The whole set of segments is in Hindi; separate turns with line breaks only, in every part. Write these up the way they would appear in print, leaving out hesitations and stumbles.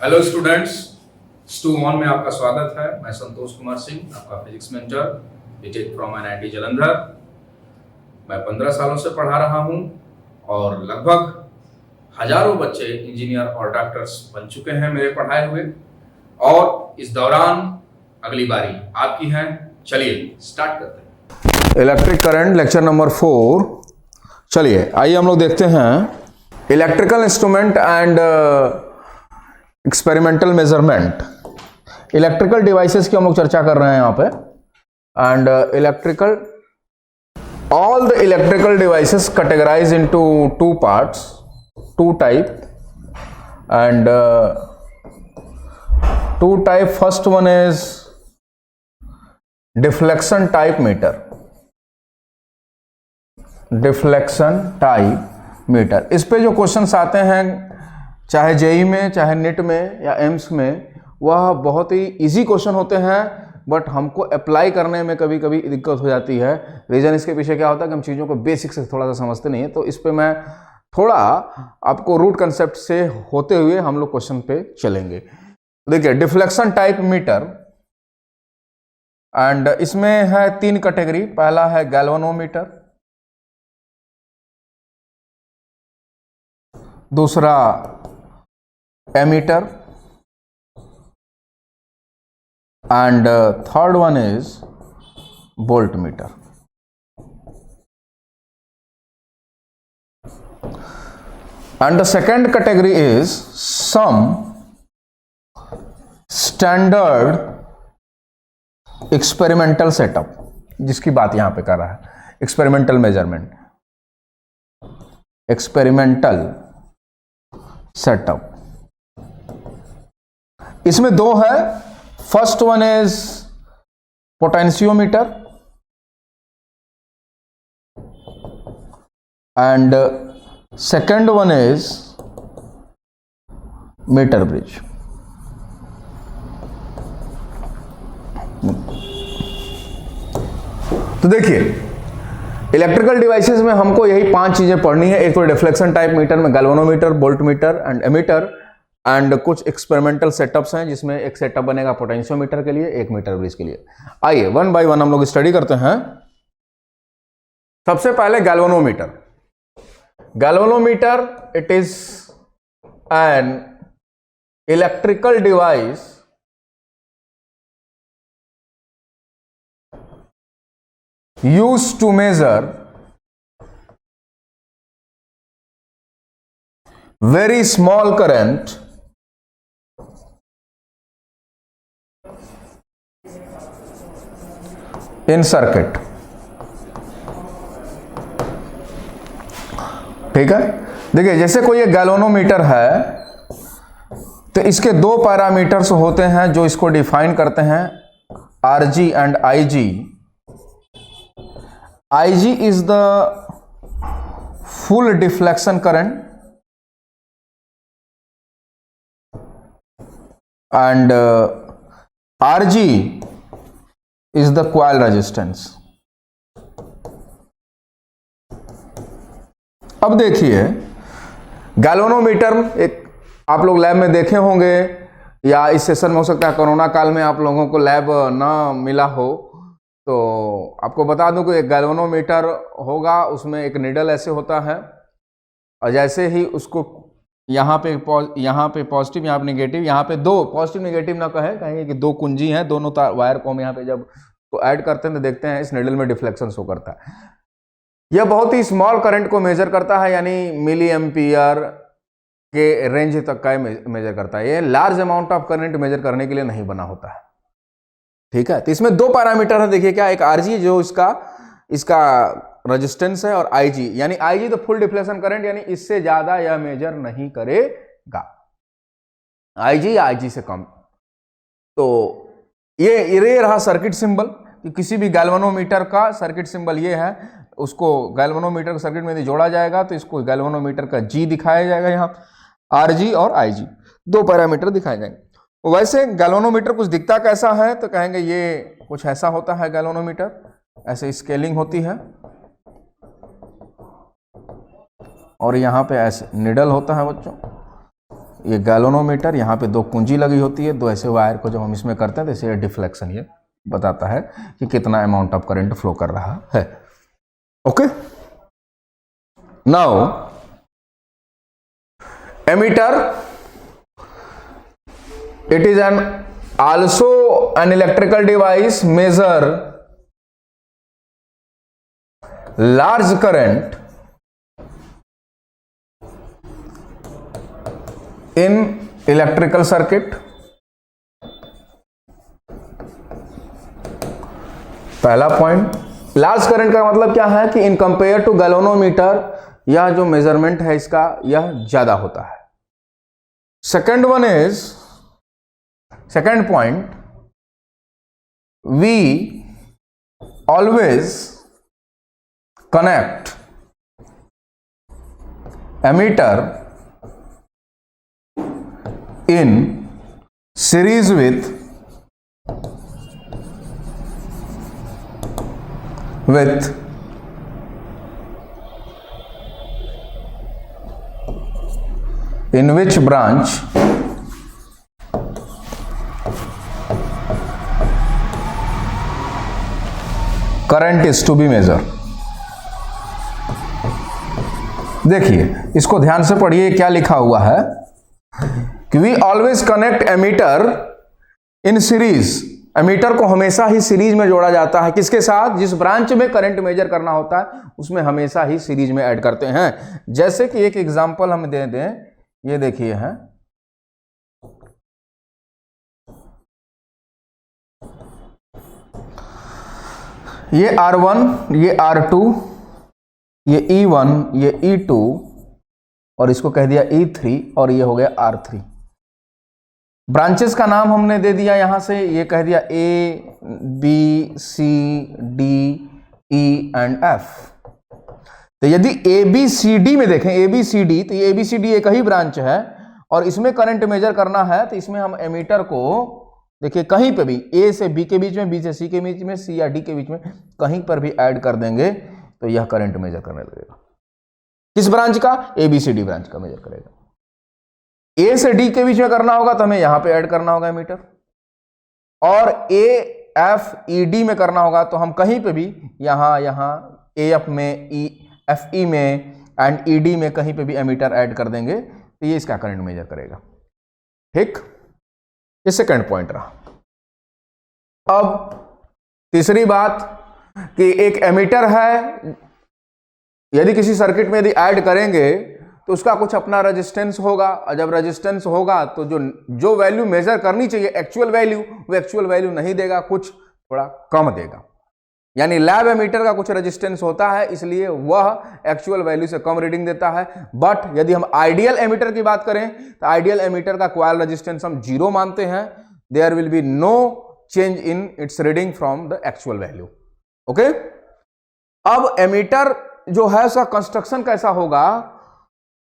हेलो स्टूडेंट्स, स्टू वन में आपका स्वागत है। मैं संतोष कुमार सिंह, आपका physics mentor, BTech from NIT Jalandhar. मैं 15 सालों से पढ़ा रहा हूं और लगभग हजारों बच्चे इंजीनियर और डॉक्टर्स बन चुके हैं मेरे पढ़ाए हुए। और इस दौरान अगली बारी आपकी है। चलिए स्टार्ट करते हैं।
Electric current lecture number 4। चलिए आइए हम लोग देखते हैं electrical instrument and experimental measurement. Electrical devices की हम लोग चर्चा कर रहे हैं यहाँ पे। And electrical all the electrical devices categorize into two parts, two type. And two type, first one is deflection type meter. Deflection type meter, इस पे जो क्वेश्चंस आते हैं चाहे जेई में, चाहे नेट में या एम्स में, वह बहुत ही इजी क्वेश्चन होते हैं, बट हमको अप्लाई करने में कभी कभी दिक्कत हो जाती है। रीजन इसके पीछे क्या होता है कि हम चीज़ों को बेसिक से थोड़ा सा समझते नहीं है। तो इस पे मैं थोड़ा आपको रूट कंसेप्ट से होते हुए हम लोग क्वेश्चन पे चलेंगे। देखिए डिफ्लेक्शन टाइप मीटर, एंड इसमें है 3 कैटेगरी। पहला है गैल्वेनोमीटर, दूसरा ammeter, and third one is volt meter. And the second category is some standard experimental setup, जिसकी बात यहां पे कर रहा है। Experimental measurement, experimental setup. इसमें 2 है। First one is potentiometer and second one is meter bridge. तो देखिए इलेक्ट्रिकल डिवाइसेस में हमको यही 5 चीजें पढ़नी है। एक तो डिफ्लेक्शन टाइप मीटर में galvanometer, volt meter and ammeter, and कुछ एक्सपेरिमेंटल सेटअप्स हैं जिसमें एक सेटअप बनेगा पोटेंशियोमीटर के लिए, एक मीटर ब्रिज के लिए। आइए वन बाय वन हम लोग स्टडी करते हैं। सबसे पहले galvanometer. Galvanometer it is N electrical device used to measure very small current in circuit। ठीक है, देखिए जैसे कोई एक गैल्वेनोमीटर है तो इसके 2 पैरामीटर्स होते हैं जो इसको डिफाइन करते हैं, RG and IG। IG is the full deflection current and RG is the coil resistance। अब देखिए गैल्वेनोमीटर एक आप लोग लैब में देखे होंगे, या इस सेशन में हो सकता है कोरोना काल में आप लोगों को लैब ना मिला हो, तो आपको बता दूं कि एक गैल्वेनोमीटर होगा, उसमें एक निडल ऐसे होता है, और जैसे ही उसको यहाँ पे पॉजिटिव, यहाँ पे नेगेटिव, यहाँ पे 2 पॉजिटिव नेगेटिव ना कहेंगे कि 2 कुंजी हैं, दोनों वायर को हम यहाँ पे जब तो ऐड करते हैं तो देखते हैं इस निडल में डिफ्लेक्शन शो करता है। यह बहुत ही स्मॉल करंट को मेजर करता है, यानी मिली एम्पियर के रेंज तक का मेजर करता है। ये large amount of current measure करने के लिए नहीं बना होता है। ठीक है, तो इसमें 2 पैरामीटर है। देखिए क्या, एक RG जो इसका रेजिस्टेंस है, और IG, यानी IG तो फुल डिफ्लेक्शन करंट, यानी इससे ज्यादा यह मेजर नहीं करेगा। IG या IG से कम। तो ये रहा सर्किट सिंबल। किसी भी गैल्वेनोमीटर का सर्किट सिंबल ये है, उसको गैल्वेनोमीटर के सर्किट में यदि जोड़ा जाएगा तो इसको गैल्वेनोमीटर का G दिखाया जाएगा, यहाँ RG और IG 2 पैरामीटर दिखाए जाएंगे। वैसे गैल्वेनोमीटर कुछ दिखता कैसा है, तो कहेंगे ये कुछ ऐसा होता है गैल्वेनोमीटर, ऐसे स्केलिंग होती है, और यहाँ पे ऐसे निडल होता है बच्चों, ये गैल्वेनोमीटर, यहाँ पे 2 कुंजी लगी होती है, 2 ऐसे वायर को जब हम इसमें करते हैं तो इसे डिफ्लेक्शन ये बताता है कि कितना अमाउंट ऑफ करंट फ्लो कर रहा है। Okay, now ammeter, it is an also an electrical device measure large current in electrical circuit. पहला पॉइंट, लार्ज करंट का मतलब क्या है कि इन कंपेयर टू गैल्वेनोमीटर यह जो मेजरमेंट है इसका यह ज्यादा होता है। Second one is, second point, we always connect ammeter in series with in which branch current is to be measured। देखिए इसको ध्यान से पढ़िए, क्या लिखा हुआ है कि we always connect ammeter in series. Ammeter को हमेशा ही सीरीज में जोड़ा जाता है, किसके साथ? जिस ब्रांच में करंट मेजर करना होता है उसमें हमेशा ही सीरीज में ऐड करते हैं। जैसे कि एक एग्जांपल हम दे दें, ये देखिए है, ये R1, ये R2, ये E1, ये E2 और इसको कह दिया E3 और ये हो गया R3। ब्रांचेस का नाम हमने दे दिया यहां से, ये कह दिया A, B, C, D, E and F। तो यदि A, B, C, D में देखें, A, B, C, D, तो ये A, B, C, D एक ही ब्रांच है और इसमें करंट मेजर करना है तो इसमें हम एमीटर को देखिए कहीं पे भी A से B के बीच में, B से C के बीच में, C या D के बीच में कहीं पर भी ऐड कर देंगे तो यह करंट मेजर करने लगेगा। किस ब्रांच का? A, B, C, D branch का मेजर करेगा। A से D के बीच में करना होगा तो हमें यहां पे ऐड करना होगा एमीटर, और A, F, E, D में करना होगा तो हम कहीं पे भी यहां AF में, FE में एंड ED में कहीं पे भी एमीटर ऐड कर देंगे तो ये इसका करंट मेजर करेगा। ठीक, ये सेकंड पॉइंट रहा। अब तीसरी बात कि एक एमीटर है, यदि किसी सर्किट में यदि ऐड करेंगे तो उसका कुछ अपना रेजिस्टेंस होगा, और जब रेजिस्टेंस होगा तो जो वैल्यू मेजर करनी चाहिए एक्चुअल वैल्यू, वो एक्चुअल वैल्यू नहीं देगा, कुछ थोड़ा कम देगा। यानी लैब एमीटर का कुछ रेजिस्टेंस होता है इसलिए वह एक्चुअल वैल्यू से कम रीडिंग देता है। बट यदि हम आइडियल एमीटर की बात करें तो आइडियल एमीटर का कॉइल रेजिस्टेंस हम 0 मानते हैं। There will be no change in its reading from the actual value. Okay, अब एमीटर जो है उसका कंस्ट्रक्शन कैसा होगा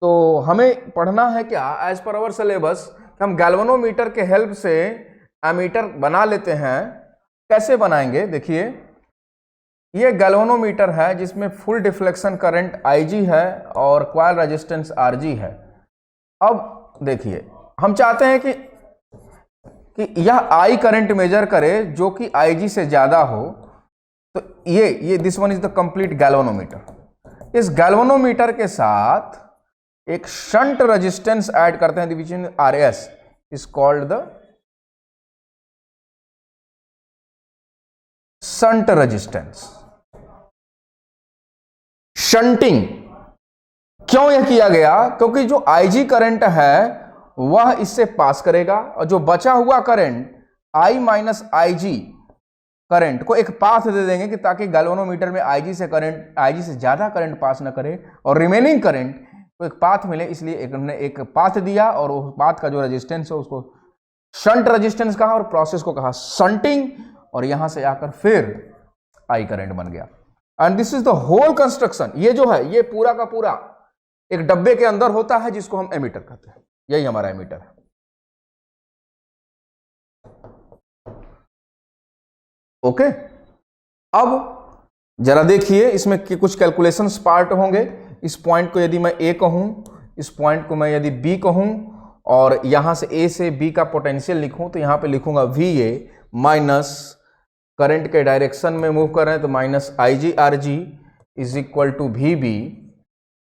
तो हमें पढ़ना है क्या, एज पर अवर सिलेबस, हम गैल्वेनोमीटर के हेल्प से एमीटर बना लेते हैं। कैसे बनाएंगे? देखिए ये गैल्वेनोमीटर है जिसमें फुल डिफ्लेक्शन करंट Ig है और कॉइल रेजिस्टेंस Rg है। अब देखिए हम चाहते हैं कि यह I करंट मेजर करे जो कि Ig से ज्यादा हो, तो ये this one is the complete galvanometer. इस गैल्वेनोमीटर के साथ एक शंट रेजिस्टेंस ऐड करते हैं विच इन RS is called the shunt resistance. Shunting क्यों यह किया गया? क्योंकि जो Ig करंट है वह इससे पास करेगा और जो बचा हुआ current I minus Ig current को एक पाथ दे देंगे कि ताकि गैल्वेनोमीटर में Ig से ज्यादा करंट पास न करे और रिमेनिंग करंट को एक पाथ मिले, इसलिए हमने एक पाथ दिया और उस पाथ का जो रेजिस्टेंस है उसको शंट रेजिस्टेंस कहा और प्रोसेस को कहा शंटिंग, और यहां से आकर फिर I करंट बन गया। And this is the whole construction. ये जो है ये पूरा का पूरा एक डब्बे के अंदर होता है जिसको हम एमीटर कहते हैं। यही हमारा एमीटर है। ओके, अब जरा देखिए इसमें कुछ कैलकुलेशंस पार्ट होंगे। इस पॉइंट को यदि मैं A कहूं, इस पॉइंट को मैं यदि B कहूं, और यहां से ए से बी का पोटेंशियल लिखूं तो यहां पे लिखूंगा VA माइनस करंट के डायरेक्शन में मूव कर रहे हैं तो minus IGRG is equal to VB,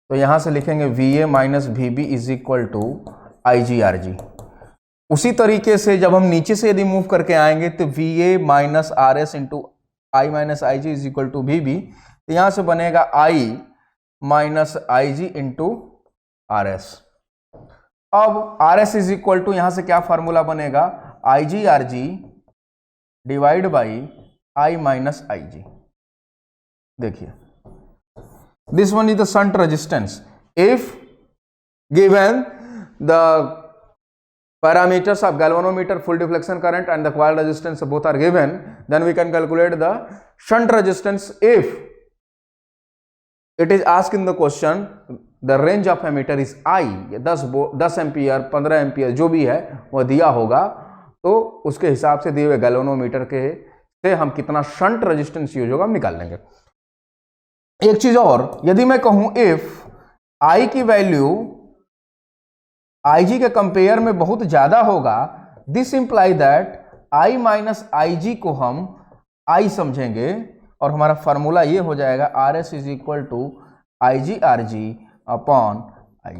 तो यहां से लिखेंगे VA minus VB is equal to IGRG। उसी तरीके से जब हम नीचे से यदि मूव करके आएंगे तो VA minus RS into I minus IG is equal to VB, तो यहां से बनेगा I minus IG into RS। अब RS इज इक्वल टू यहां से क्या फॉर्मूला बनेगा, IGRG divide by I minus IG। देखिए, this one is the shunt resistance. If given the parameters of galvanometer, full deflection current and the coil resistance both are given, then we can calculate the shunt resistance. If it is asked in the question the range of ammeter is I, 10 ampere 15 ampere जो भी है वह दिया होगा, तो उसके हिसाब से दिए हुए गैल्वेनोमीटर के से हम कितना शंट रेजिस्टेंस यूज होगा हम निकाल लेंगे। एक चीज और, यदि मैं कहूं इफ I की वैल्यू IG के कंपेयर में बहुत ज्यादा होगा, this imply that I minus IG को हम I समझेंगे और हमारा फॉर्मूला ये हो जाएगा RS is equal to IGRG upon I।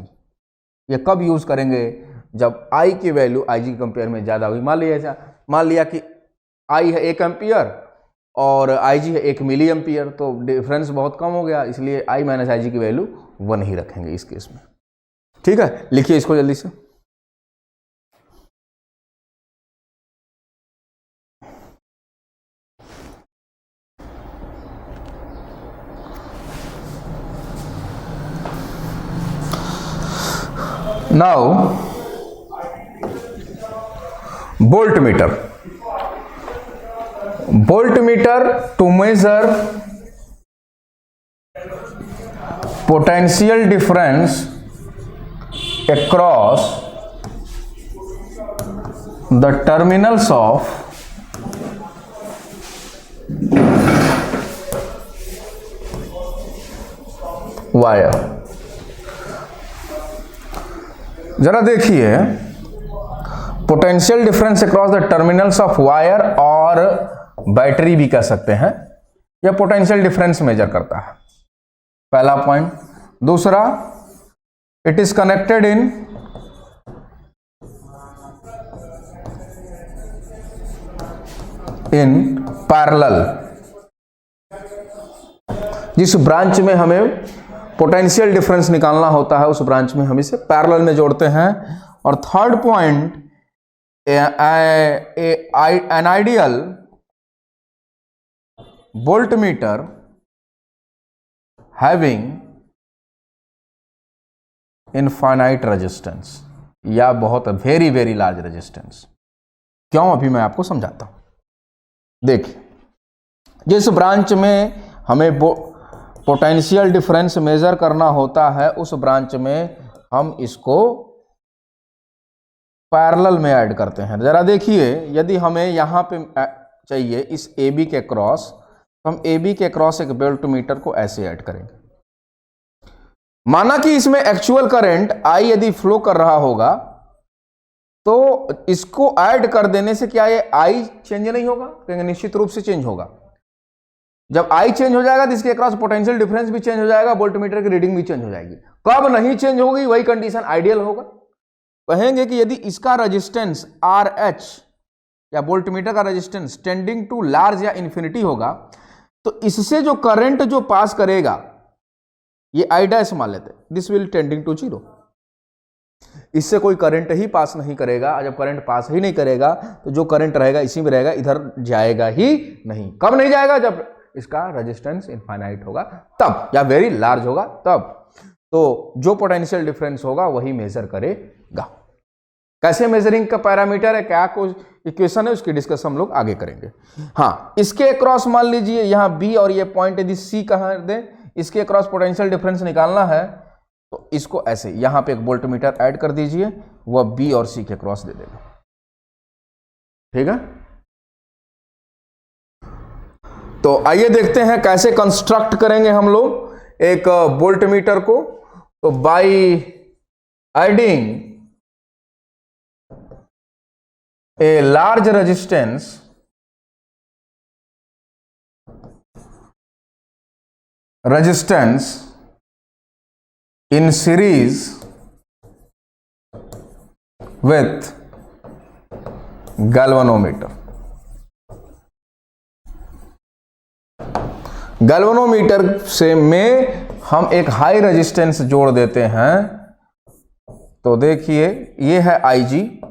ये कब यूज करेंगे, जब I की वैल्यू IG के कंपेयर में ज्यादा हुई। मान लिया कि I है 1 एम्पियर और IG है 1 मिली एम्पियर, तो डिफरेंस बहुत कम हो गया, इसलिए I माइनस IG की वैल्यू 1 ही रखेंगे इस केस में। ठीक है, लिखिए इसको जल्दी से। Now voltmeter to measure potential difference across the terminals of wire। जरा देखिए, potential difference across the terminals of wire और बैटरी भी कह सकते हैं, यह पोटेंशियल डिफरेंस मेजर करता है, पहला पॉइंट। दूसरा, it is connected in parallel. जिस ब्रांच में हमें पोटेंशियल डिफरेंस निकालना होता है उस ब्रांच में हम इसे पैरेलल में जोड़ते हैं। और third point, an ideal voltmeter having infinite resistance या बहुत वेरी वेरी लार्ज रेजिस्टेंस। क्यों, अभी मैं आपको समझाता हूं। देखिए, जिस ब्रांच में हमें पोटेंशियल डिफरेंस मेजर करना होता है उस ब्रांच में हम इसको पैरेलल में ऐड करते हैं। जरा देखिए, यदि हमें यहां पे चाहिए इस AB के क्रॉस, तो हम AB के क्रॉस एक वोल्टमीटर को ऐसे ऐड करेंगे। माना कि इसमें एक्चुअल करंट I यदि फ्लो कर रहा होगा तो इसको ऐड कर देने से क्या ये I चेंज नहीं होगा? कहेंगे निश्चित रूप से चेंज होगा। जब I चेंज हो जाएगा तो इसके अक्रॉस पोटेंशियल डिफरेंस भी चेंज हो जाएगा, वोल्टमीटर की रीडिंग भी चेंज हो जाएगी। कब नहीं चेंज होगी, वही कंडीशन आइडियल होगा। कहेंगे कि यदि इसका रेजिस्टेंस RH या वोल्टमीटर का रेजिस्टेंस टेंडिंग टू लार्ज या इंफिनिटी होगा, तो इससे जो करंट जो पास करेगा ये I डैश मान लेते हैं, दिस विल टेंडिंग टू 0। इससे कोई करंट ही पास नहीं करेगा। जब करंट पास ही नहीं करेगा तो जो करंट रहेगा इसी में रहेगा, इधर जाएगा ही नहीं। कब नहीं जाएगा, जब इसका रेजिस्टेंस इनफाइनाइट होगा तब, या वेरी लार्ज होगा तब। तो जो पोटेंशियल डिफरेंस होगा वही मेजर करेगा। कैसे मेजरिंग का पैरामीटर है, क्या कुछ इक्वेशन है, उसकी डिस्कस हम लोग आगे करेंगे। हाँ, इसके अक्रॉस मान लीजिए यहाँ B और ये पॉइंट यदि C कहाँ दें, इसके अक्रॉस पोटेंशियल डिफरेंस निकालना है तो इसको ऐसे यहां पे एक वोल्टमीटर ऐड कर दीजिए, वह B और C के क्रॉस दे देगा। ठीक है, तो आइए देखते हैं कैसे कंस्ट्रक्ट करेंगे हम लोग एक वोल्टमीटर को। तो by adding a large resistance in series with galvanometer. Galvanometer से में हम एक हाई रेजिस्टेंस जोड़ देते हैं, तो देखिए ये है Ig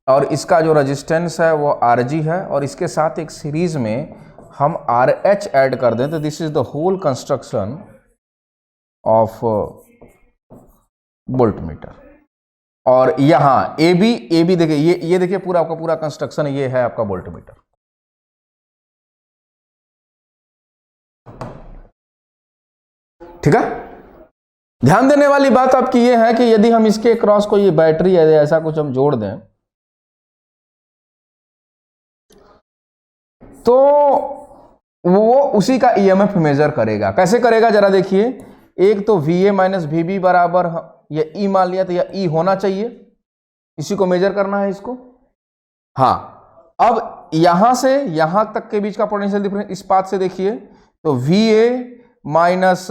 और इसका जो रेजिस्टेंस है वो Rg है, और इसके साथ एक सीरीज में हम RH ऐड कर दें, तो this is the whole construction of voltmeter. और यहाँ ए बी देखिए, ये देखिए पूरा आपका पूरा कंस्ट्रक्शन, ये है आपका वोल्टमीटर। ठीक है, ध्यान देने वाली बात आपकी ये है कि यदि हम इसके क्रॉस को ये बैटरी है ऐसा कुछ हम जोड़ दें, तो वो उसी का ईएमएफ मेजर करेगा। कैसे करेगा जरा देखिए, एक तो VA माइनस VB बराबर या E मान लिया, तो या E होना चाहिए, इसी को मेजर करना है इसको। हाँ, अब यहां से यहां तक के बीच का पोटेंशियल डिफरेंस इस पाथ से देखिए, तो VA minus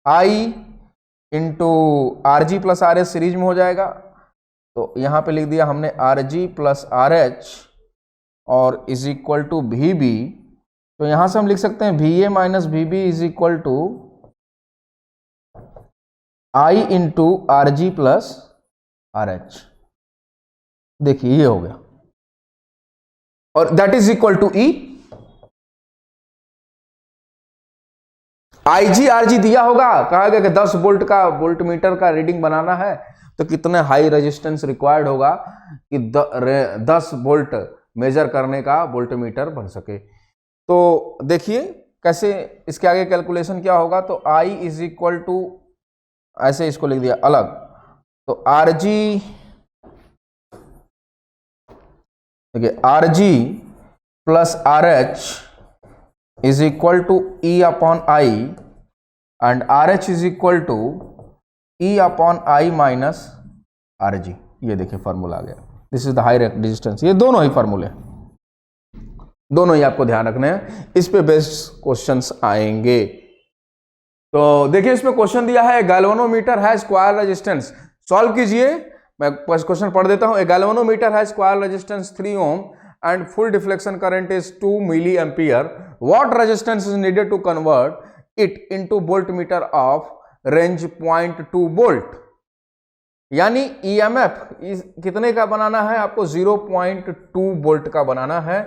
I into RG plus RH series में हो जाएगा। तो यहां पे लिख दिया हमने RG प्लस RH और इज इक्वल टू VB। तो यहां से हम लिख सकते हैं VA minus VB is equal to I into RG plus RH। देखिए ये हो गया, और that is equal to E। IG RG दिया होगा, कहा गया कि 10 वोल्ट का वोल्टमीटर का रीडिंग बनाना है, तो कितने हाई रेजिस्टेंस रिक्वायर्ड होगा कि 10 वोल्ट मेजर करने का वोल्टमीटर बन सके। तो देखिए कैसे इसके आगे कैलकुलेशन क्या होगा, तो I इज इक्वल टू, ऐसे इसको लिख दिया अलग, तो RG plus RH is equal to E upon I and RH is equal to E upon I minus RG। ये देखिए फार्मूला आ गया, this is the high resistance. ये दोनों ही फार्मूले, दोनों ही आपको ध्यान रखने हैं, इस पे बेस्ड क्वेश्चंस आएंगे। तो देखिए इसमें क्वेश्चन दिया है, गैल्वेनोमीटर है स्क्वायर रेजिस्टेंस। सॉल्व कीजिए, मैं क्वेश्चन पढ़ देता हूं। ए गैल्वेनोमीटर है square resistance 3 ohm and full deflection current is 2 milliampere. What resistance is needed to convert it into voltmeter of range 0.2 volt? यानी EMF कितने का बनाना है आपको, 0.2 वोल्ट का बनाना है।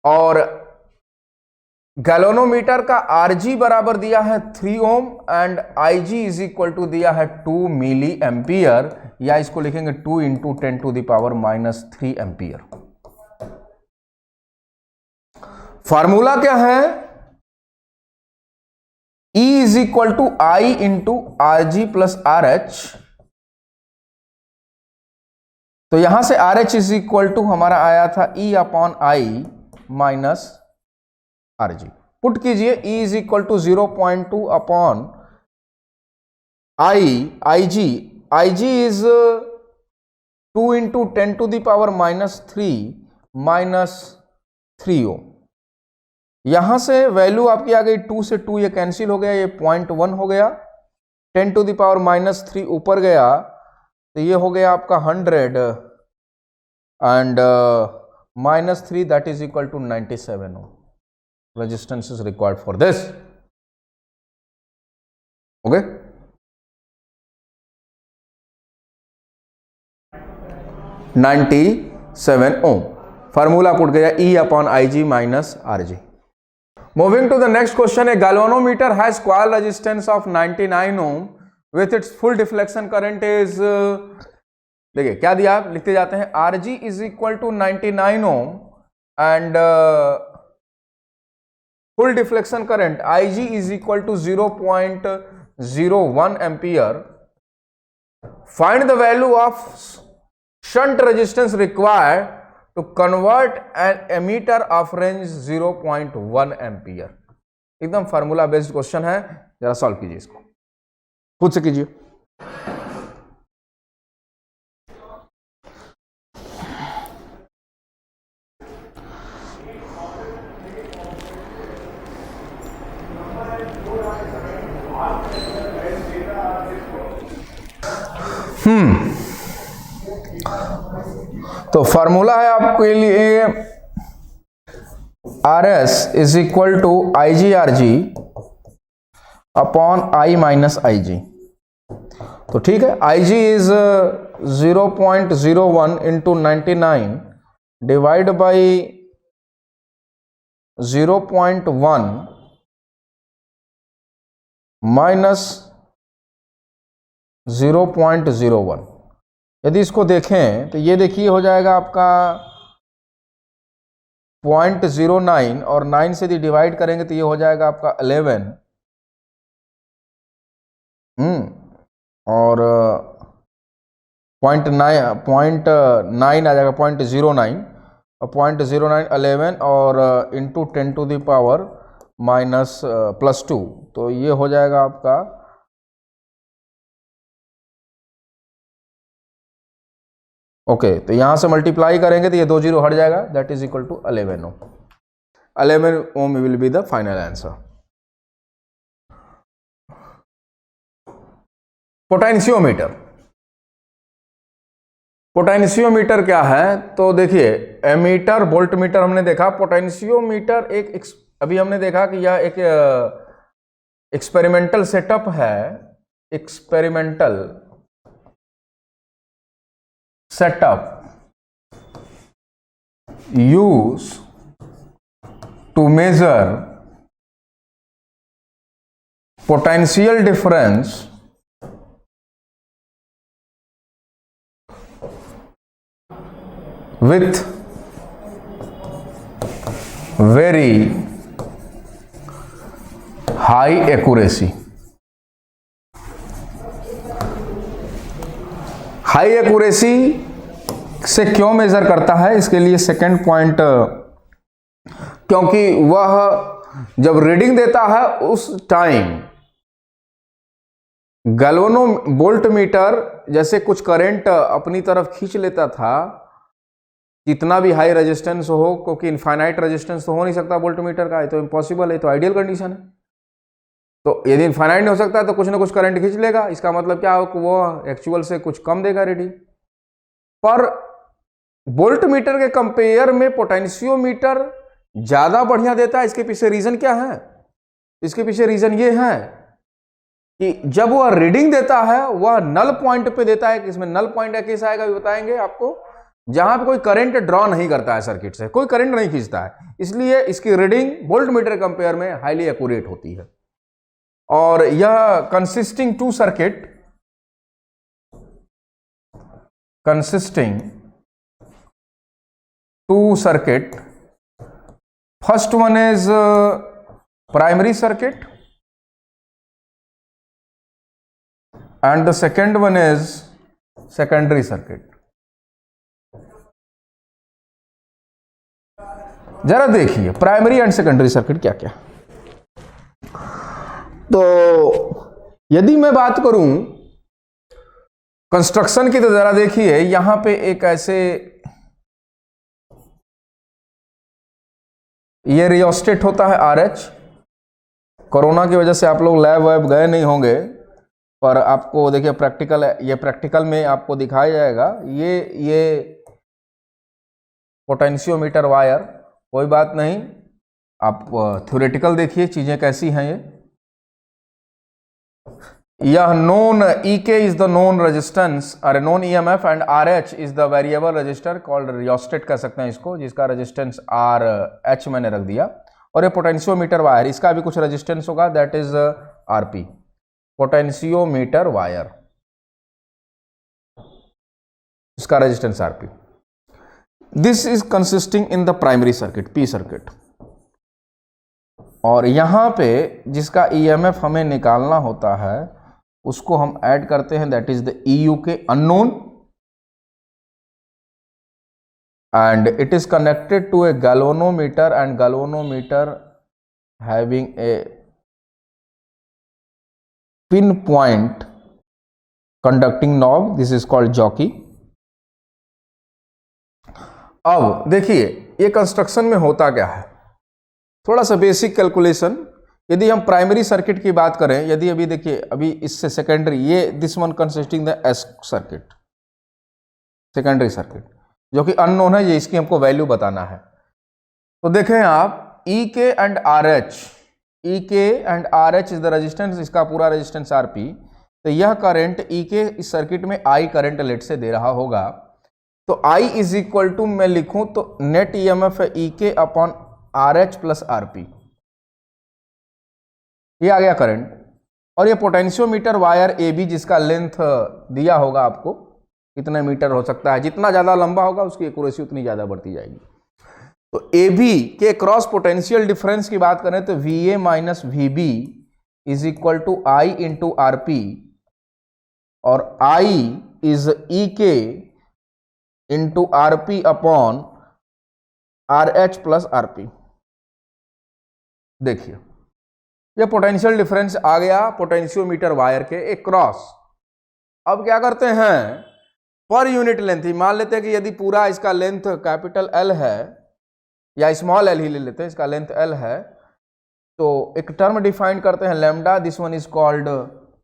और गैल्वेनोमीटर का RG बराबर दिया है 3 ohm and IG is equal to दिया है 2 मिली एम्पियर, या इसको लिखेंगे 2 into 10 to the power minus 3 ampere. Formula क्या है, E is equal to I into RG plus RH। तो यहां से RH इज इक्वल टू हमारा आया था E upon I minus RG। Put कीजिए, E is equal to 0.2 upon IG is 2 into 10 to the power minus 3 ohm. यहां से वैल्यू आपकी आ गई 2 से 2 ये कैंसिल हो गया, ये 0.1 हो गया, 10 टू द पावर माइनस 3 ऊपर गया, तो ये हो गया आपका 100 and minus 3 that is equal to 97 ohm. Resistance is required for this. Okay, 97 ohm. Formula put गया E upon IG minus RG. Moving to the next question, a galvanometer has coil resistance of 99 ohm with its full deflection current is देखिए क्या दिया, आप लिखते जाते हैं RG is equal to 99 ohm and full deflection current IG is equal to 0.01 ampere. Find the value of shunt resistance required to convert an emitter of range 0.1 ampere. एकदम फार्मूला बेस्ड क्वेश्चन है, जरा सॉल्व कीजिए इसको, खुद से कीजिए। तो फार्मूला है आपके लिए RS is equal to IgRg upon I minus IG। तो ठीक है, IG is 0.01 into 99 divide by 0.1 minus 0.01। यदि इसको देखें तो ये देखिए हो जाएगा आपका 0.09 और 9 से यदि डिवाइड करेंगे तो ये हो जाएगा आपका 11 और 0.9 आ जाएगा 0.09 और 0.09 11 और into 10 to the power minus +2। तो ये हो जाएगा आपका ओके। तो यहां से मल्टीप्लाई करेंगे तो ये 2 0 हट जाएगा, that is equal to 11 ohm. 11 ohm will be the final answer. Potentiometer, potentiometer क्या है? तो देखिए एमीटर वोल्टमीटर हमने देखा, पोटेंशियोमीटर एक अभी हमने देखा कि यह एक एक्सपेरिमेंटल सेटअप है, experimental setup used to measure potential difference with very high accuracy। High accuracy से क्यों मेजर करता है? इसके लिए सेकंड पॉइंट, क्योंकि वह जब रीडिंग देता है उस टाइम गैल्वेनो वोल्टमीटर जैसे कुछ करंट अपनी तरफ खींच लेता था, कितना भी हाई रेजिस्टेंस हो, क्योंकि इनफाइनाइट रेजिस्टेंस तो हो नहीं सकता वोल्टमीटर का, ये तो इम्पॉसिबल है, तो आइडियल कंडीशन है। तो यदि इनफाइनाइट नहीं हो सकता तो कुछ ना कुछ करंट खींच लेगा, इसका मतलब क्या हो कि वो एक्चुअल से कुछ कम देगा रीडिंग। पर वोल्टमीटर के कंपेयर में पोटेंशियोमीटर ज्यादा बढ़िया देता है। इसके पीछे रीजन क्या है? इसके पीछे रीजन ये है कि जब वह रीडिंग देता है वह नल पॉइंट पे देता है। इसमें नल पॉइंट कैसे आएगा बताएंगे आपको, जहां पे कोई करंट ड्रॉ नहीं करता है, सर्किट से कोई करंट नहीं खींचता है, इसलिए इसकी रीडिंग वोल्टमीटर के कंपेयर में हाईली एक्यूरेट होती है। और यह consisting two circuit, first one is primary circuit and the second one is secondary circuit। जरा देखिए प्राइमरी एंड सेकेंडरी सर्किट क्या क्या। तो यदि मैं बात करूं कंस्ट्रक्शन की, तो जरा देखिए यहां पे एक ऐसे ये रियोस्टेट होता है RH। कोरोना की वजह से आप लोग लैब वैब गए नहीं होंगे, पर आपको देखिए प्रैक्टिकल, ये प्रैक्टिकल में आपको दिखाया जाएगा। ये पोटेंशियोमीटर वायर, कोई बात नहीं, आप थ्योरेटिकल देखिए चीजें कैसी हैं। यह known EK is the known resistance और known EMF and RH is the variable resistor called rheostat कह सकते हैं इसको, जिसका रेजिस्टेंस RH मैंने रख दिया। और ये पोटेंशियोमीटर वायर, इसका भी कुछ रेजिस्टेंस होगा, that is RP, potentiometer wire, इसका resistance RP। This is consisting in the primary circuit, P circuit. और यहां पे जिसका EMF हमें निकालना होता है उसको हम ऐड करते हैं, that is the EUK unknown, and it is connected to a galvanometer and galvanometer having a pin point conducting knob, this is called jockey. अब देखिए ये कंस्ट्रक्शन में होता क्या है, थोड़ा सा बेसिक कैलकुलेशन यदि हम प्राइमरी सर्किट की बात करें, यदि अभी देखिए अभी इससे सेकेंडरी, ये this one consisting the S circuit, secondary circuit जो कि अननोन है, ये इसकी हमको वैल्यू बताना है। तो देखें आप ई के एंड आर एच, ई के and R H is the resistance, इसका पूरा रेजिस्टेंस आर पी। तो यह करंट ई के इस सर्किट में आई करंट लेट से दे रहा होगा। तो आई इज इक्वल टू मैं लिखूं तो नेट ईएमएफ है ई के upon R H plus R P, ये आ गया करंट। और ये पोटेंशियोमीटर वायर ए बी जिसका लेंथ दिया होगा आपको कितने मीटर हो सकता है, जितना ज़्यादा लंबा होगा उसकी एक्यूरेसी उतनी ज़्यादा बढ़ती जाएगी। तो ए बी के क्रॉस पोटेंशियल डिफरेंस की बात करें तो V A minus V B is equal to I into R P, और आई इज ई के into R P upon R H plus R P. देखिए ये पोटेंशियल डिफरेंस आ गया पोटेंशियोमीटर वायर के एक क्रॉस। अब क्या करते हैं, पर यूनिट लेंथ ही मान लेते हैं कि यदि पूरा इसका लेंथ कैपिटल एल है या स्मॉल एल ही ले लेते हैं, इसका लेंथ एल है, तो एक टर्म डिफाइन करते हैं lambda, this one is called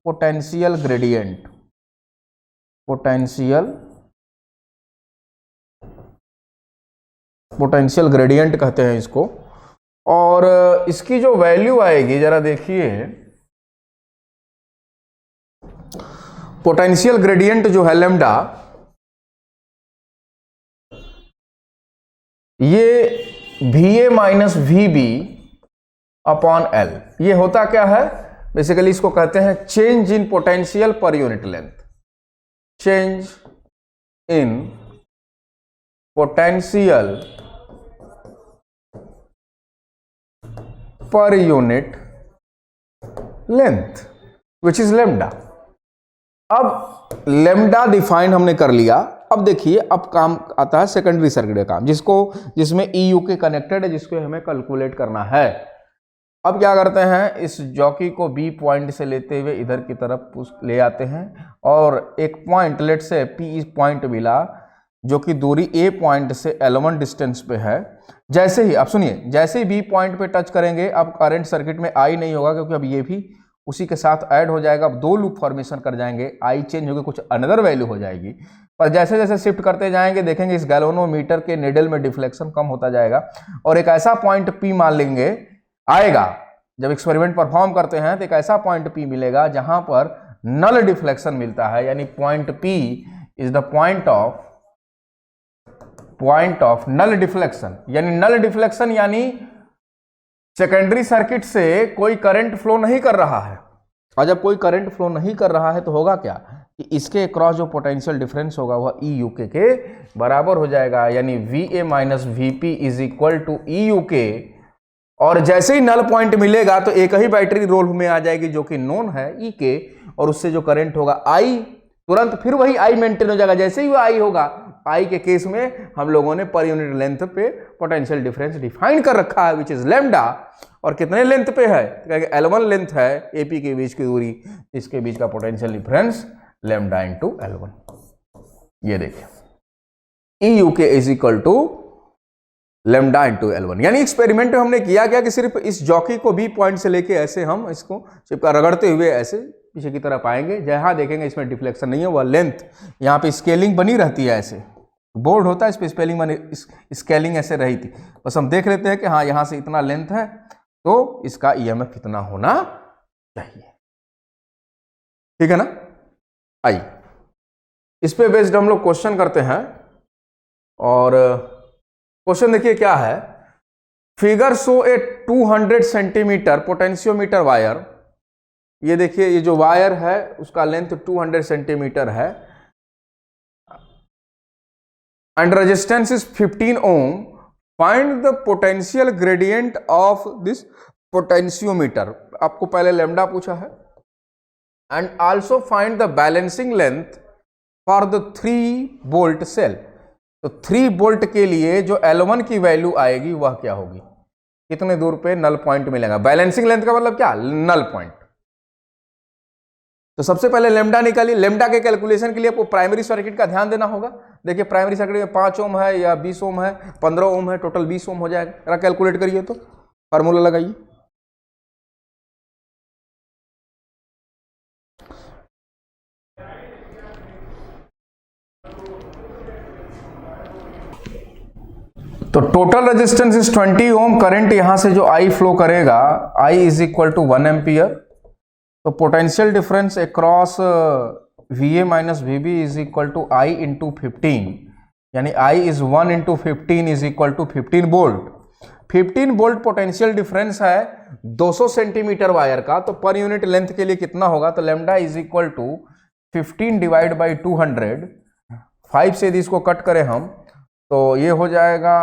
potential gradient, potential gradient कहते हैं इसको। और इसकी जो वैल्यू आएगी जरा देखिए, पोटेंशियल ग्रेडियंट जो है लैम्डा, ये VA minus VB upon L, ये होता क्या है बेसिकली, इसको कहते हैं चेंज इन पोटेंशियल पर unit length, change in potential पर unit length which is lambda. अब लेम्डा डिफाइन हमने कर लिया। अब देखिए अब काम आता है सेकेंडरी सर्किट का काम, जिसमें EU के कनेक्टेड है, जिसको हमें कैलकुलेट करना है। अब क्या करते हैं, इस जॉकी को B पॉइंट से लेते हुए इधर की तरफ ले आते हैं, और एक पॉइंट लेट से P पॉइंट मिला जो कि दूरी A पॉइंट से L1 डिस्टेंस पे है। जैसे ही आप सुनिए, जैसे ही B पॉइंट पे टच करेंगे, अब करंट सर्किट में I नहीं होगा क्योंकि अब ये भी उसी के साथ ऐड हो जाएगा। अब दो लूप फॉर्मेशन कर जाएंगे, I चेंज होकर कुछ अनदर वैल्यू हो जाएगी। पर जैसे जैसे शिफ्ट करते जाएंगे देखेंगे इस गैल्वेनोमीटर के निडल में डिफ्लेक्शन कम होता जाएगा, और एक ऐसा पॉइंट P मान लेंगे आएगा। जब एक्सपेरिमेंट परफॉर्म करते हैं तो एक ऐसा पॉइंट P मिलेगा जहां पर नल डिफ्लेक्शन मिलता है, यानी point P is the point of null deflection. यानी नल डिफ्लेक्शन यानी सेकेंडरी सर्किट से कोई करंट फ्लो नहीं कर रहा है, और जब कोई करंट फ्लो नहीं कर रहा है तो होगा क्या कि इसके क्रॉस जो पोटेंशियल डिफरेंस होगा वह EU के बराबर हो जाएगा, यानी VA माइनस VP is equal to EU के। और जैसे ही नल पॉइंट मिलेगा तो एक ही बैटरी रोल में आ जाएगी जो कि नोन है E के, और उससे जो करंट होगा I, तुरंत फिर वही I मेंटेन हो जाएगा। जैसे ही वो I होगा, I के केस में हम लोगों ने पर यूनिट लेंथ पे पोटेंशियल डिफरेंस डिफाइन कर रखा है विच इज लैम्डा। और कितने लेंथ पे है, L1 लेंथ है AP के बीच की दूरी, इसके बीच का potential difference lambda into L1। ये देखिए EU के is equal to lambda into L1। यानी एक्सपेरिमेंट में हमने किया क्या कि सिर्फ इस जॉकी को B पॉइंट से लेके ऐसे हम इसको चिपका रगड़ते हुए ऐसे पीछे की तरफ आएंगे, जहां देखेंगे इसमें डिफ्लेक्शन नहीं है, वह लेंथ यहाँ पे स्केलिंग बनी रहती है, ऐसे बोर्ड होता है इस पे स्पेलिंग बनी, स्केलिंग ऐसे रही थी। बस हम देख लेते हैं कि हाँ यहाँ से इतना लेंथ है तो इसका EMF कितना होना चाहिए, ठीक है ना। आइए इस पे बेस्ड हम लोग क्वेश्चन करते हैं, और क्वेश्चन देखिए क्या है, figure show a 200 centimetre potentiometer wire. ये देखिए ये जो वायर है उसका लेंथ 200 सेंटीमीटर है, and resistance is 15 ohm. Find the potential gradient of this potentiometer. आपको पहले लैम्डा पूछा है, and also find the balancing length for the 3 volt cell. तो 3 वोल्ट के लिए जो L1 की वैल्यू आएगी वह क्या होगी, कितने दूर पे नल पॉइंट मिलेगा। बैलेंसिंग लेंथ का मतलब क्या, नल पॉइंट। तो सबसे पहले लेम्डा निकालिए। लेम्डा के कैलकुलेशन के लिए आपको प्राइमरी सर्किट का ध्यान देना होगा। देखिए प्राइमरी सर्किट में 5 ओम है या 20 ओम है, 15 ओम है, टोटल 20 ओम हो जाएगा। जरा कैलकुलेट करिए तो फार्मूला लगाइए। तो total resistance is 20 ohm. Current यहां से जो I फ्लो करेगा, I is equal to 1 ampere. तो potential difference across VA minus VB is equal to I into 15, यानी I is 1 into 15 is equal to 15 volt. 15 volt potential difference है 200 सेंटीमीटर वायर का। तो पर यूनिट लेंथ के लिए कितना होगा? तो lambda is equal to 15 divide by 200। 5 से यदि इसको कट करें हम तो ये हो जाएगा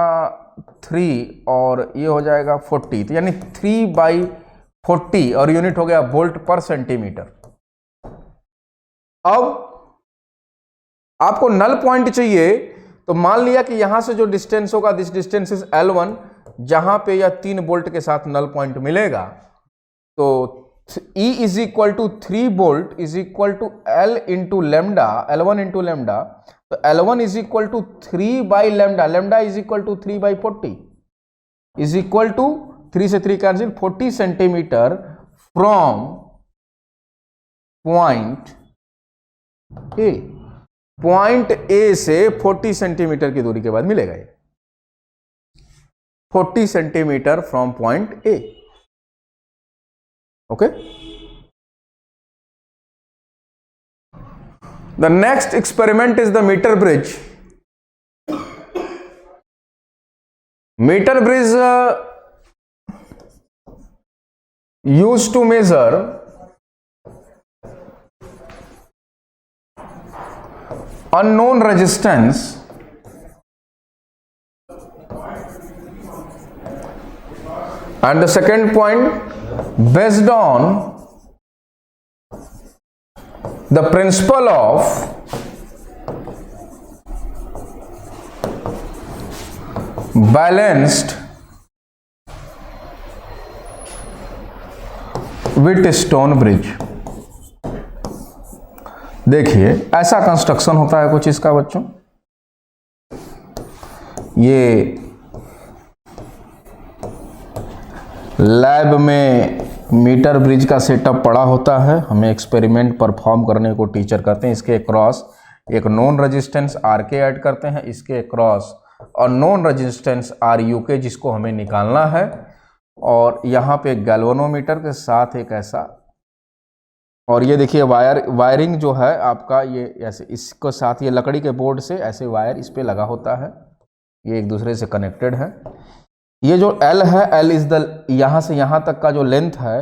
3 और ये हो जाएगा 40, तो यानी 3/40 और यूनिट हो गया वोल्ट पर सेंटीमीटर। अब आपको नल पॉइंट चाहिए, तो मान लिया कि यहां से जो डिस्टेंस होगा, दिस डिस्टेंस इज L1, जहां पे यह 3 वोल्ट के साथ नल पॉइंट मिलेगा। तो E is equal to 3 volt is equal to L into lambda, L1 into lambda. तो L1 is equal to 3 by lambda, lambda is equal to 3/40 is equal to 3 से 3 cancel, 40 centimetre from point A. Point A से 40 सेंटीमीटर की दूरी के बाद मिलेगा ये 40 centimetre from point A. Okay, the next experiment is the meter bridge. Meter bridge used to measure unknown resistance and the second point, based on the principle of balanced Wheatstone bridge। देखिए ऐसा कंस्ट्रक्शन होता है कुछ इसका बच्चों। ये लैब में मीटर ब्रिज का सेटअप पड़ा होता है, हमें एक्सपेरिमेंट परफॉर्म करने को टीचर कहते हैं। इसके अक्रॉस एक नॉन रेजिस्टेंस RK ऐड करते हैं, इसके अक्रॉस और नॉन रेजिस्टेंस RUK जिसको हमें निकालना है। और यहाँ पे गैल्वेनोमीटर के साथ एक ऐसा, और ये देखिए वायरिंग जो है आपका ये ऐसे इसको साथ, ये लकड़ी के बोर्ड से ऐसे वायर इस पे लगा होता है, ये एक दूसरे से कनेक्टेड है। ये जो L है, L इज द, यहां से यहां तक का जो लेंथ है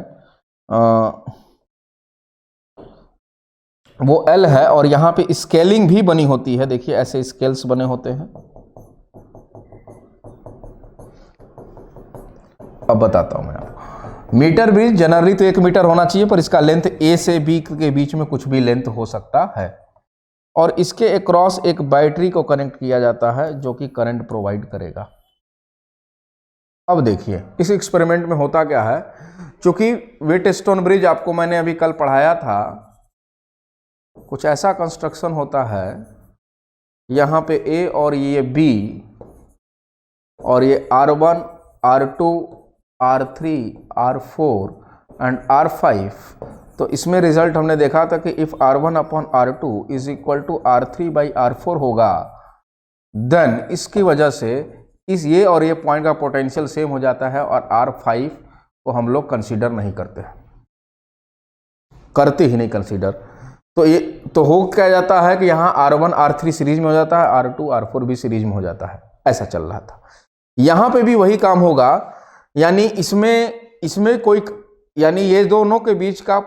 वो L है। और यहां पे स्केलिंग भी बनी होती है, देखिए ऐसे स्केल्स बने होते हैं। अब बताता हूं मैं आपको। मीटर ब्रिज जनरली तो 1 मीटर होना चाहिए, पर इसका लेंथ A से B के बीच में कुछ भी लेंथ हो सकता है। और इसके अक्रॉस एक बैटरी को कनेक्ट किया जाता है जो कि करंट प्रोवाइड करेगा। अब देखिए इस एक्सपेरिमेंट में होता क्या है, चूंकि व्हीटस्टोन ब्रिज आपको मैंने अभी कल पढ़ाया था, कुछ ऐसा कंस्ट्रक्शन होता है। यहाँ पे A और ये B और ये R1, R2, R3, R4 and R5। तो इसमें रिजल्ट हमने देखा था कि if R1 upon R2 is equal to R3/R4 होगा, देन इसकी वजह से इस ये और ये पॉइंट का पोटेंशियल सेम हो जाता है और R5 को हम लोग कंसीडर नहीं करते ही नहीं कंसीडर। तो ये तो हो क्या जाता है कि यहाँ R1 R3 सीरीज में हो जाता है, R2 R4 भी सीरीज में हो जाता है। ऐसा चल रहा था, यहाँ पे भी वही काम होगा। यानी इसमें कोई, यानी ये दोनों के बीच का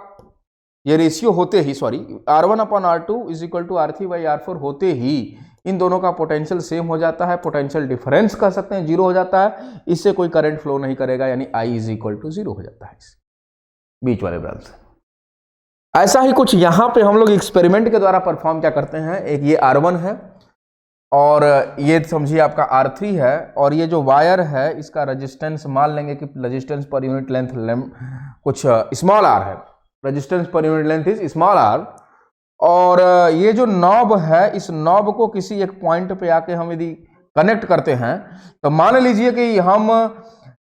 ये रेशियो होते ही, sorry, R1 upon R2 is equal to R3/R4 होते ही इन दोनों का पोटेंशियल सेम हो जाता है, पोटेंशियल डिफरेंस कह सकते हैं, 0 हो जाता है। इससे कोई करंट फ्लो नहीं करेगा, यानी I इज इक्वल टू 0 हो जाता है बीच वाले ब्रांच से। ऐसा ही कुछ यहाँ पे हम लोग एक्सपेरिमेंट के द्वारा परफॉर्म क्या करते हैं। एक ये R1 है और ये समझिए आपका R3 है, और ये जो वायर है इसका रेजिस्टेंस मान लेंगे कि रेजिस्टेंस पर यूनिट लेंथ कुछ स्मॉल r है, रेजिस्टेंस पर unit length is small r। और ये जो नॉब है, इस नॉब को किसी एक पॉइंट पे आके हम यदि कनेक्ट करते हैं, तो मान लीजिए कि हम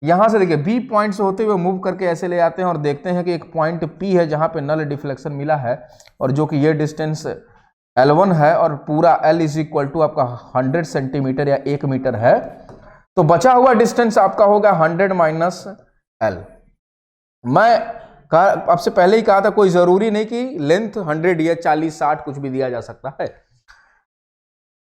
यहां से देखिए B पॉइंट से होते हुए मूव करके ऐसे ले आते हैं और देखते हैं कि एक पॉइंट P है जहां पे नल डिफ्लेक्शन मिला है, और जो कि ये डिस्टेंस L1 है और पूरा L इज इक्वल टू आपका 100 सेंटीमीटर या 1 मीटर है। तो बचा हुआ डिस्टेंस आपका होगा 100 माइनस एल। मैं आपसे पहले ही कहा था कोई जरूरी नहीं कि लेंथ 100 या 40 60 कुछ भी दिया जा सकता है।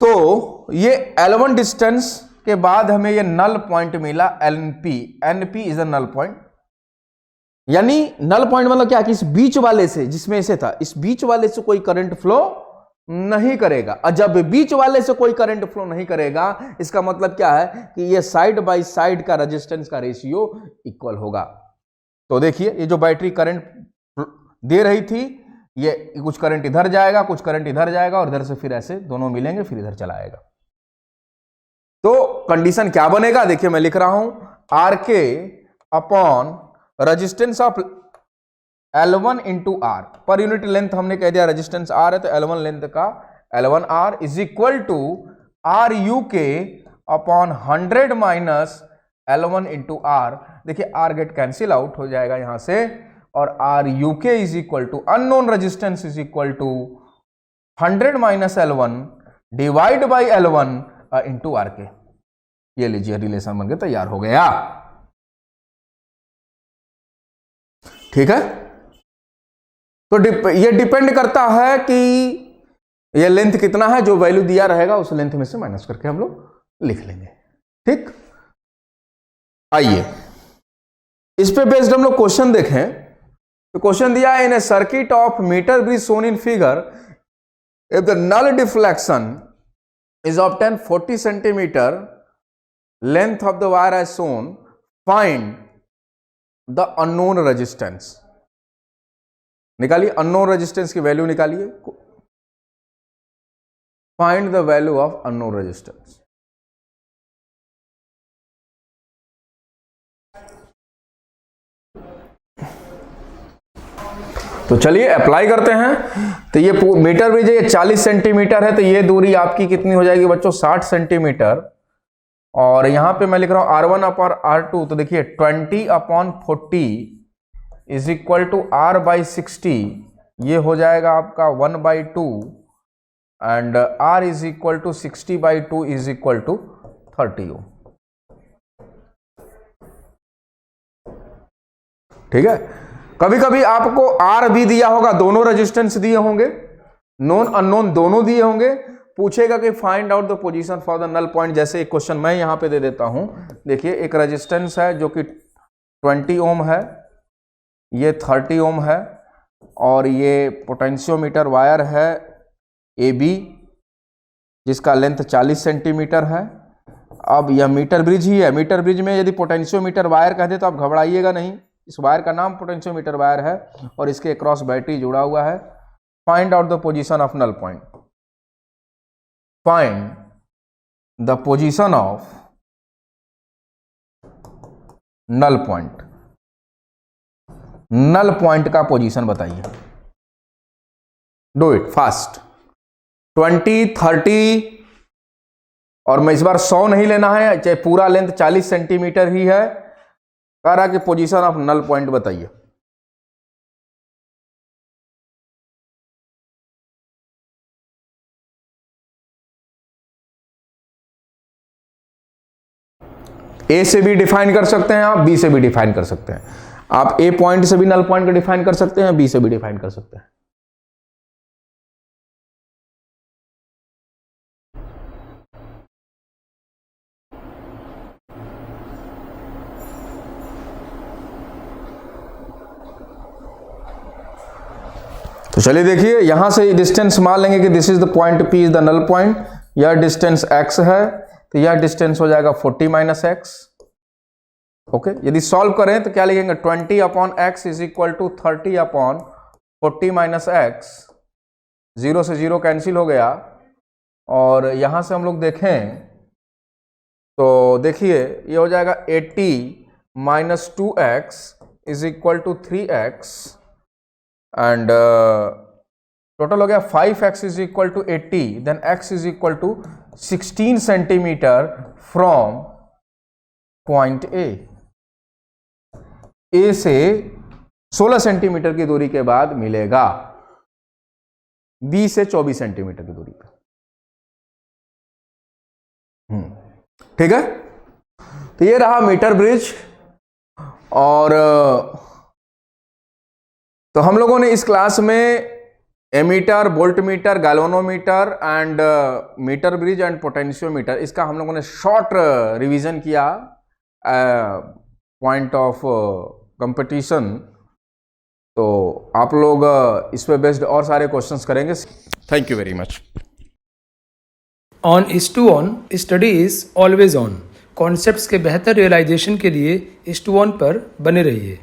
तो ये L1 डिस्टेंस के बाद हमें ये नल पॉइंट मिला NP। NP is a null point, यानी नल पॉइंट मतलब क्या कि इस बीच वाले से, जिसमें से था, इस बीच वाले से कोई करंट फ्लो नहीं करेगा। और जब बीच वाले से कोई करंट फ्लो नहीं करेगा, इसका मतलब क्या है कि ये साइड बाय साइड का रेजिस्टेंस का रेशियो इक्वल होगा। तो देखिए ये जो बैटरी करंट दे रही थी, ये कुछ करंट इधर जाएगा, कुछ करंट इधर जाएगा, और इधर से फिर ऐसे दोनों मिलेंगे, फिर इधर चला आएगा। तो कंडीशन क्या बनेगा, देखिए मैं लिख रहा हूं, आर के upon resistance of L1 into R. Per unit length हमने कह दिया रेजिस्टेंस R है, तो L1 लेंथ का L1R is equal to R U K upon 100 minus L1 into R. देखिए R गेट कैंसिल आउट हो जाएगा यहां से, और R U K is equal to unknown resistance is equal to 100 minus L1 divide by L1 into R के। ये लीजिए रिलेशन बनकर तैयार हो गया। ठीक है, तो ये डिपेंड करता है कि ये लेंथ कितना है, जो वैल्यू दिया रहेगा उस लेंथ में से माइनस करके हम लोग लिख लेंगे। ठीक, आइए इस पे बेस्ड हम लोग क्वेश्चन देखें। तो क्वेश्चन दिया है, in a circuit of metre bridge shown in figure, if the null deflection is obtained 40 centimeter, length of the wire as shown, find the unknown resistance। निकालिए unknown resistance की वैल्यू निकालिए, find the value of unknown resistance। तो चलिए अप्लाई करते हैं। तो ये मीटर ब्रिज ये 40 सेंटीमीटर है, तो ये दूरी आपकी कितनी हो जाएगी बच्चों, 60 सेंटीमीटर। और यहां पे मैं लिख रहा हूं R1 अपॉन R2, तो देखिए 20 upon 40 is equal to R by 60, ये हो जाएगा आपका 1/2, and R is equal to 60/2 is equal to 30 ohm. ठीक है, कभी कभी आपको R भी दिया होगा, दोनों रेजिस्टेंस दिए होंगे, नोन अननोन दोनों दिए होंगे, पूछेगा कि find out the position for the null point. जैसे एक क्वेश्चन मैं यहां पे दे देता हूं, देखिए एक रेजिस्टेंस है जो कि 20 ओम है, ये 30 ओम है, और ये पोटेंशियोमीटर वायर है AB जिसका लेंथ 40 सेंटीमीटर है। अब यह मीटर ब्रिज ही है, मीटर ब्रिज में यदि पोटेंशियोमीटर वायर कह दे तो आप घबराइएगा नहीं, इस वायर का नाम पोटेंशियोमीटर वायर है, और इसके अक्रॉस बैटरी जुड़ा हुआ है। Find out the position of null point, find the position of null point. Null point का पोजीशन बताइए, डू इट फास्ट। 20, 30, और मैं इस बार 100 नहीं लेना है, चाहे पूरा लेंथ 40 सेंटीमीटर ही है। कह रहा कि पोजीशन ऑफ नल पॉइंट बताइए। ए से भी डिफाइन कर सकते हैं आप, बी से भी डिफाइन कर सकते हैं आप। ए पॉइंट से भी नल पॉइंट को डिफाइन कर सकते हैं, बी से भी डिफाइन कर सकते हैं। तो चलिए देखिए, यहां से डिस्टेंस मान लेंगे कि this is the point P is the null point. यह डिस्टेंस x है, तो यह डिस्टेंस हो जाएगा 40 माइनस एक्स। ओके, यदि सॉल्व करें तो क्या लिखेंगे, 20 अपॉन x is equal to 30 upon 40 minus x. 0 से 0 कैंसिल हो गया, और यहां से हम लोग देखें तो देखिए ये हो जाएगा 80 minus 2x is equal to 3x, and total हो गया 5x is equal to 80, then x is equal to 16 centimetre from point A से 16 सेंटीमीटर की दूरी के बाद मिलेगा B से 24 सेंटीमीटर की दूरी पर। ठीक है, तो ये रहा मीटर ब्रिज। और तो हम लोगों ने इस क्लास में ammeter, voltmeter, galvanometer and meter bridge and potentiometer, इसका हम लोगों ने शॉर्ट रिवीजन किया पॉइंट ऑफ कंपटीशन। तो आप लोग इस पे बेस्ड और सारे क्वेश्चंस करेंगे। Thank you very much.
On is to on, study is always on. Concepts के बेहतर रियलाइजेशन के लिए इज टू ऑन पर बने रहिए।